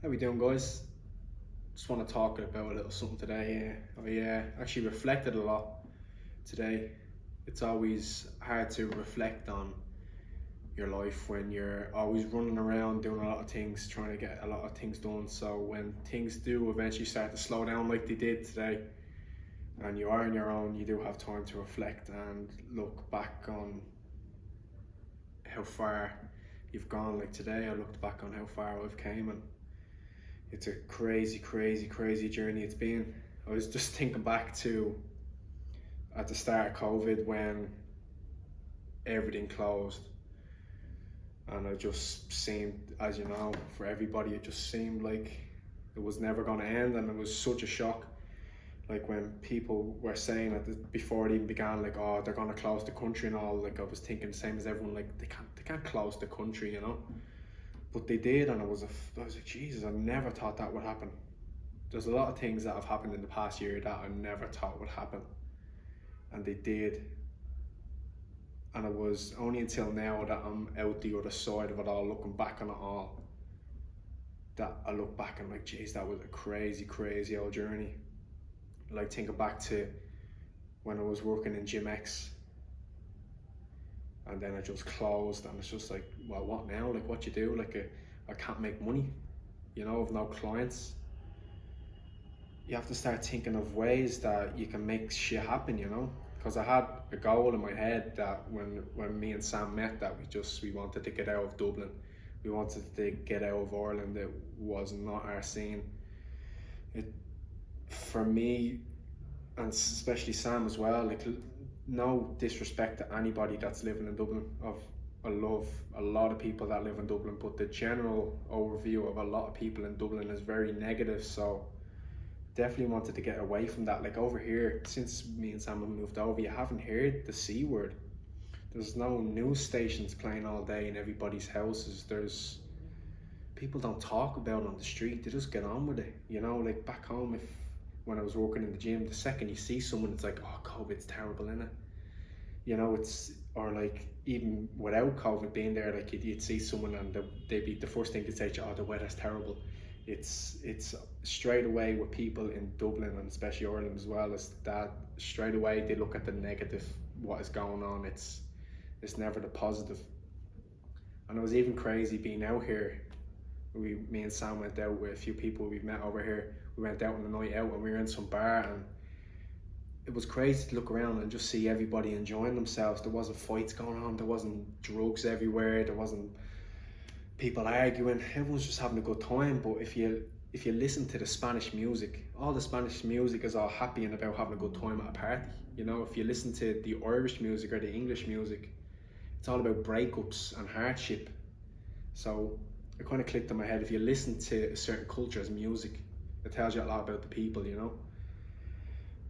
How we doing, guys? Just want to talk about a little something today. I actually reflected a lot today. It's always hard to reflect on your life when you're always running around doing a lot of things, trying to get a lot of things done. So when things do eventually start to slow down like they did today, and you are on your own, you do have time to reflect and look back on how far you've gone. Like today, I looked back on how far I've came, and it's a crazy, crazy, crazy journey it's been. I was just thinking back to at the start of COVID when everything closed, and it just seemed, as you know, for everybody, it just seemed like it was never going to end, and it was such a shock. Like when people were saying that before it even began, like, oh, they're going to close the country and all. Like I was thinking the same as everyone, like they can't close the country, you know. But they did, and I was like, Jesus, I never thought that would happen. There's a lot of things that have happened in the past year that I never thought would happen, and they did. And it was only until now that I'm out the other side of it all, looking back on it all, that I look back and like, geez, that was a crazy, crazy old journey. Like thinking back to when I was working in Gym X, and then it just closed, and it's just like, well, what now? Like, what you do? Like, I can't make money, you know, I've no clients. You have to start thinking of ways that you can make shit happen, you know. Because I had a goal in my head that when me and Sam met, that we wanted to get out of Dublin, we wanted to get out of Ireland. It was not our scene. It, for me, and especially Sam as well, like, no disrespect to anybody that's living in Dublin. I love a lot of people that live in Dublin, but the general overview of a lot of people in Dublin is very negative. So definitely wanted to get away from that. Like over here, since me and Sam have moved over, you haven't heard the C word. There's no news stations playing all day in everybody's houses. There's people don't talk about it on the street. They just get on with it. You know, like back home, if when I was working in the gym, the second you see someone, it's like, oh, COVID's terrible, innit? You know, it's, or like even without COVID being there, like you'd see someone and they'd be the first thing to say to you, oh, the weather's terrible. It's straight away with people in Dublin and especially Ireland as well, is that straight away they look at the negative, what is going on. It's never the positive. And it was even crazy being out here. Me and Sam went out with a few people we've met over here. We went out on a night out and we were in some bar, and it was crazy to look around and just see everybody enjoying themselves. There wasn't fights going on, there wasn't drugs everywhere, there wasn't people arguing. Everyone was just having a good time. But if you listen to the Spanish music, all the Spanish music is all happy and about having a good time at a party. You know, if you listen to the Irish music or the English music, it's all about breakups and hardship. So it kind of clicked in my head. If you listen to a certain culture's music, it tells you a lot about the people, you know.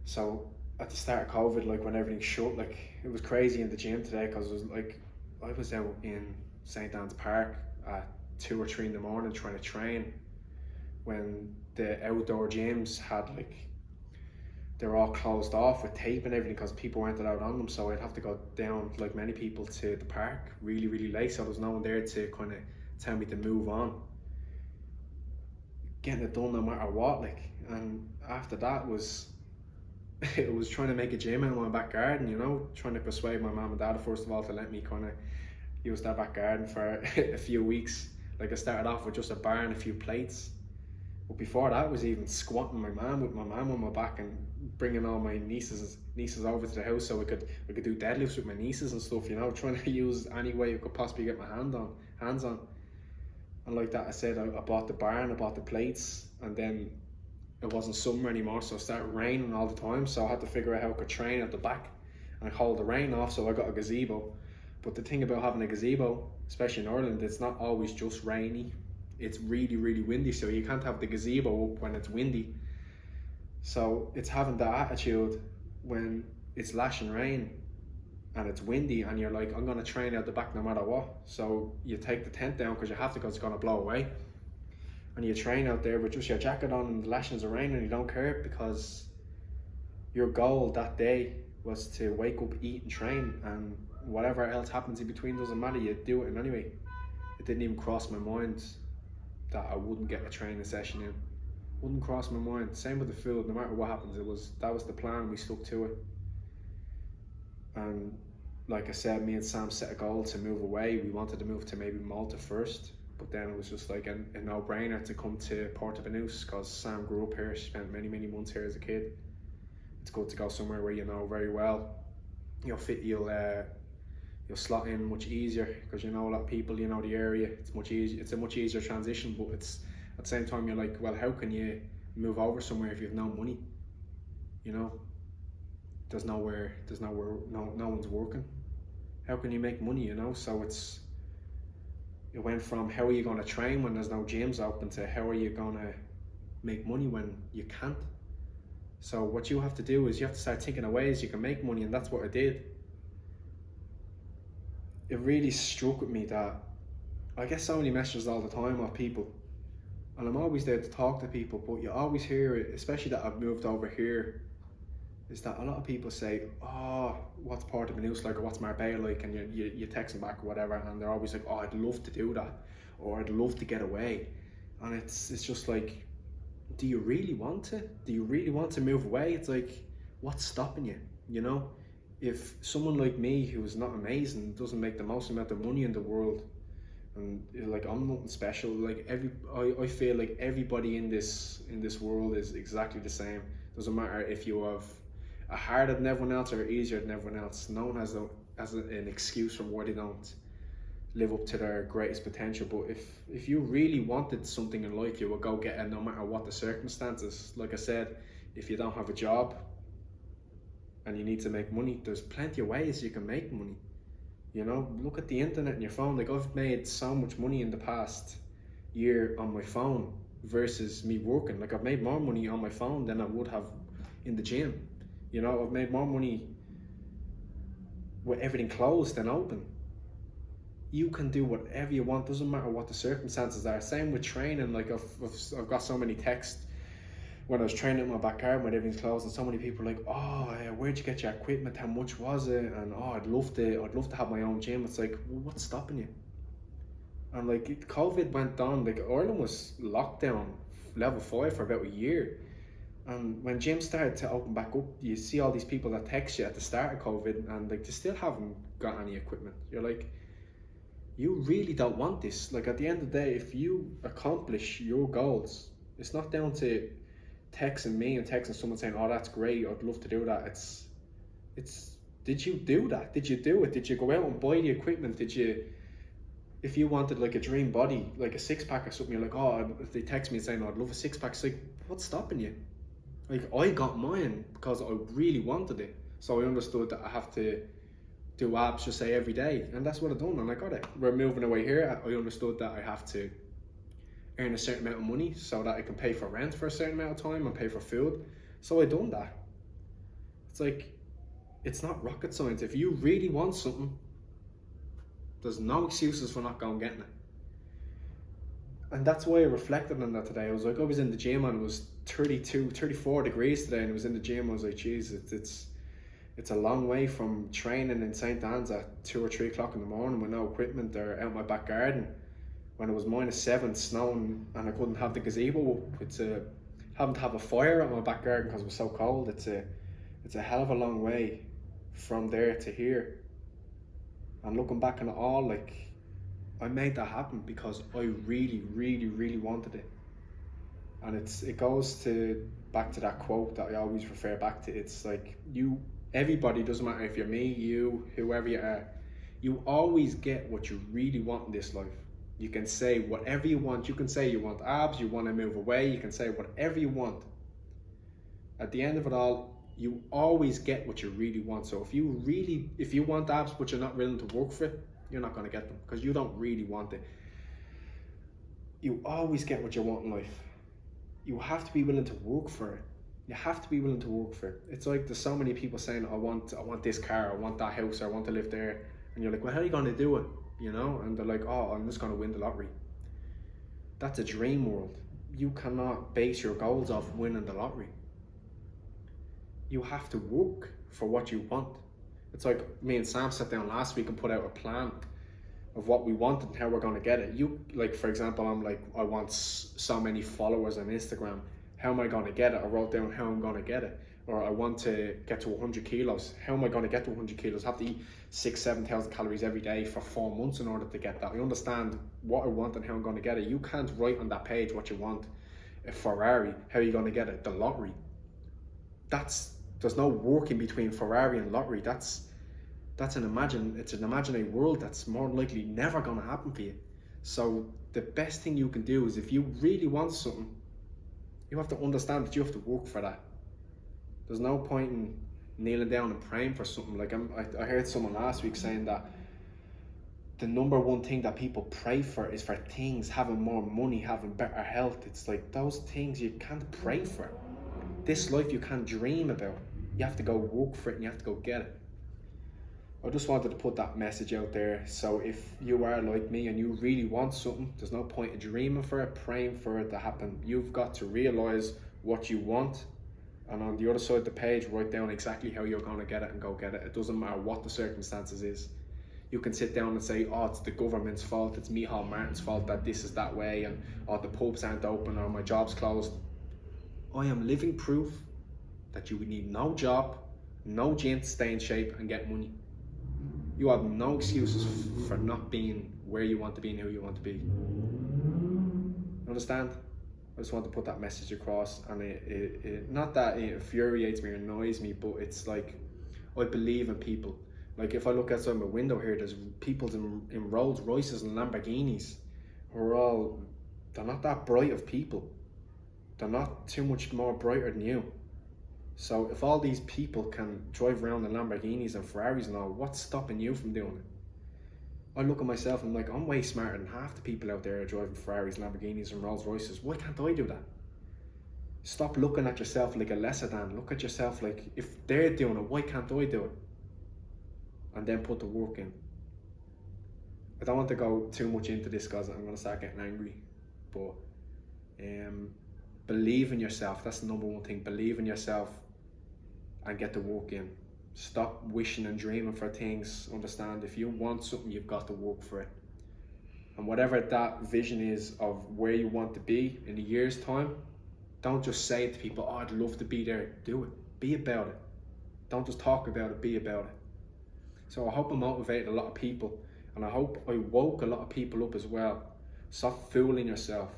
So at the start of COVID, like when everything shut, like it was crazy in the gym today, because it was like I was out in St. Anne's Park at 2 or 3 in the morning trying to train, when the outdoor gyms had like, they were all closed off with tape and everything because people weren't allowed on them. So I'd have to go down, like many people, to the park really, really late. So there was no one there to kind of tell me to move on. Getting it done no matter what, like. And after that was it was trying to make a gym out in my back garden, you know, trying to persuade my mum and dad first of all to let me kind of use that back garden for a few weeks. Like I started off with just a bar and a few plates, but before that was even squatting my mum with my mum on my back and bringing all my nieces over to the house so we could do deadlifts with my nieces and stuff, you know, trying to use any way I could possibly get my hands on. And like that, I said, I bought the bar and I bought the plates, and then it wasn't summer anymore, so it started raining all the time. So I had to figure out how I could train at the back and hold the rain off. So I got a gazebo. But the thing about having a gazebo, especially in Ireland, it's not always just rainy. It's really, really windy, so you can't have the gazebo up when it's windy. So it's having that attitude when it's lashing rain and it's windy, and you're like, I'm gonna train out the back no matter what. So you take the tent down because you have to, because it's gonna blow away. And you train out there with just your jacket on and the lashings of rain, and you don't care, because your goal that day was to wake up, eat and train, and whatever else happens in between doesn't matter, you do it. And anyway, it didn't even cross my mind that I wouldn't get a training session in. Wouldn't cross my mind. Same with the food. No matter what happens, that was the plan. We stuck to it. And like I said, me and Sam set a goal to move away. We wanted to move to maybe Malta first, but then it was just like a no-brainer to come to Portavenus because Sam grew up here. She spent many months here as a kid. It's good to go somewhere where you know very well. You'll slot in much easier because you know a lot of people, you know the area. It's much easier. It's a much easier transition, but it's at the same time you're like, well, how can you move over somewhere if you have no money? You know, no one's working. How can you make money? You know, so it went from how are you going to train when there's no gyms open to how are you going to make money when you can't. So what you have to do is you have to start thinking of ways you can make money, and that's what I did. It really struck with me that I get so many messages all the time of people, and I'm always there to talk to people, but you always hear it, especially that I've moved over here, is that a lot of people say, oh, what's Portavenus like, or what's Marbella like, and you text them back or whatever, and they're always like, oh, I'd love to do that, or I'd love to get away. And it's just like, do you really want to? Do you really want to move away? It's like, what's stopping you? You know, if someone like me who's not amazing, doesn't make the most amount of money in the world, and like I'm nothing special, like I feel like everybody in this world is exactly the same. Doesn't matter if you have a harder than everyone else or easier than everyone else. No one has an excuse for why they don't live up to their greatest potential. But if you really wanted something in life, you would go get it no matter what the circumstances. Like I said, if you don't have a job and you need to make money, there's plenty of ways you can make money. You know, look at the internet and your phone. Like I've made so much money in the past year on my phone versus me working. Like I've made more money on my phone than I would have in the gym. You know, I've made more money with everything closed than open. You can do whatever you want, doesn't matter what the circumstances are. Same with training. Like I've got so many texts when I was training in my backyard when everything's closed, and so many people are like, oh, where'd you get your equipment? How much was it? And oh, I'd love to have my own gym. It's like, well, what's stopping you? And like COVID went on, like Ireland was locked down level 5 for about a year. And when gyms started to open back up, you see all these people that text you at the start of COVID, and like they still haven't got any equipment. You're like, you really don't want this. Like at the end of the day, if you accomplish your goals, it's not down to texting me and texting someone saying, oh, that's great, I'd love to do that. It's did you do that? Did you do it? Did you go out and buy the equipment? If you wanted like a dream body, like a 6-pack or something, you're like, oh, if they text me saying, oh, I'd love a 6-pack, it's like, what's stopping you? Like I got mine because I really wanted it. So I understood that I have to do abs just say every day, and that's what I've done, and I got it. We're moving away here. I understood that I have to earn a certain amount of money so that I can pay for rent for a certain amount of time and pay for food. So I done that. It's like, it's not rocket science. If you really want something, there's no excuses for not going and getting it. And that's why I reflected on that today. I was in the gym and it was 34 degrees today, and I was in the gym. I was like, geez, it's a long way from training in St. Anne's at 2 or 3 o'clock in the morning with no equipment or out in my back garden when it was -7, snowing, and I couldn't have the gazebo up. Having to have a fire at my back garden because it was so cold. It's a hell of a long way from there to here. And looking back on it all, like, I made that happen because I really wanted it. And it goes back to that quote that I always refer back to. It's like, everybody, doesn't matter if you're me, you, whoever you are, you always get what you really want in this life. You can say whatever you want. You can say you want abs, you want to move away, you can say whatever you want. At the end of it all, you always get what you really want. So if you want abs but you're not willing to work for it, you're not going to get them because you don't really want it. You always get what you want in life. You have to be willing to work for it. You have to be willing to work for it. It's like there's so many people saying, I want this car, I want that house, I want to live there. And you're like, well, how are you going to do it? You know? And they're like, oh, I'm just going to win the lottery. That's a dream world. You cannot base your goals off winning the lottery. You have to work for what you want. It's like me and Sam sat down last week and put out a plan of what we want and how we're going to get it. You, like, for example, I'm like, I want so many followers on Instagram. How am I going to get it? I wrote down how I'm going to get it. Or I want to get to 100 kilos. How am I going to get to 100 kilos? I have to eat 7,000 calories every day for 4 months in order to get that. I understand what I want and how I'm going to get it. You can't write on that page what you want. A Ferrari, how are you going to get it? The lottery. There's no work in between Ferrari and lottery. It's an imaginary world that's more likely never going to happen for you. So the best thing you can do is, if you really want something, you have to understand that you have to work for that. There's no point in kneeling down and praying for something. Like I heard someone last week saying that the number one thing that people pray for is for things, having more money, having better health. It's like those things you can't pray for. This life you can't dream about. You have to go work for it and you have to go get it. I just wanted to put that message out there. So if you are like me and you really want something, there's no point in dreaming for it, praying for it to happen. You've got to realize what you want, and on the other side of the page, write down exactly how you're going to get it and go get it. It doesn't matter what the circumstances is. You can sit down and say, oh, it's the government's fault, it's Micheál Martin's fault that this is that way, and oh, the pubs aren't open, or my job's closed. I am living proof that you would need no job, no gym to stay in shape and get money. You have no excuses for not being where you want to be and who you want to be. Understand? I just want to put that message across, and it not that it infuriates me or annoys me, but it's like, I believe in people. Like, if I look outside my window here, there's people in Rolls Royces and Lamborghinis who are they're not that bright of people. They're not too much more brighter than you. So if all these people can drive around in Lamborghinis and Ferraris and all, what's stopping you from doing it? I look at myself and I'm like, I'm way smarter than half the people out there driving Ferraris, Lamborghinis and Rolls Royces. Why can't I do that? Stop looking at yourself like a lesser than. Look at yourself like, if they're doing it, why can't I do it? And then put the work in. I don't want to go too much into this because I'm going to start getting angry. But believe in yourself. That's the number one thing. Believe in yourself and get the work in. Stop wishing and dreaming for things. Understand, if you want something, you've got to work for it. And whatever that vision is of where you want to be in a year's time, don't just say it to people, oh, I'd love to be there. Do it. Be about it. Don't just talk about it, be about it. So I hope I motivated a lot of people, and I hope I woke a lot of people up as well. Stop fooling yourself.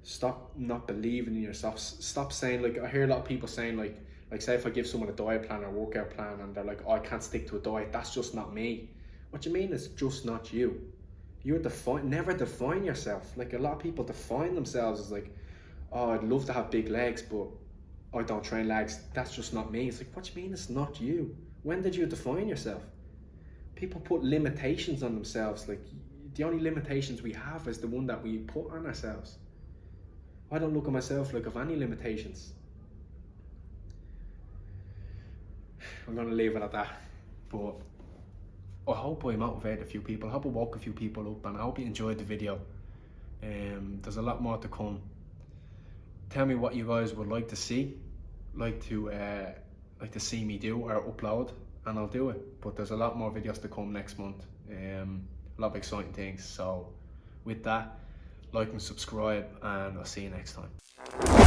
Stop not believing in yourself. Stop saying, like, I hear a lot of people saying, like say if I give someone a diet plan or a workout plan and they're like, oh, I can't stick to a diet, that's just not me. What you mean it's just not you? Never define yourself. Like, a lot of people define themselves as like, oh, I'd love to have big legs, but I don't train legs, that's just not me. It's like, what you mean it's not you? When did you define yourself? People put limitations on themselves. Like, the only limitations we have is the one that we put on ourselves. I don't look at myself like I've any limitations. I'm going to leave it at that. But I hope I motivated a few people. I hope I woke a few people up, and I hope you enjoyed the video. There's a lot more to come. Tell me what you guys would like to see, like to see me do or upload, and I'll do it. But there's a lot more videos to come next month. A lot of exciting things. So with that, like and subscribe, and I'll see you next time.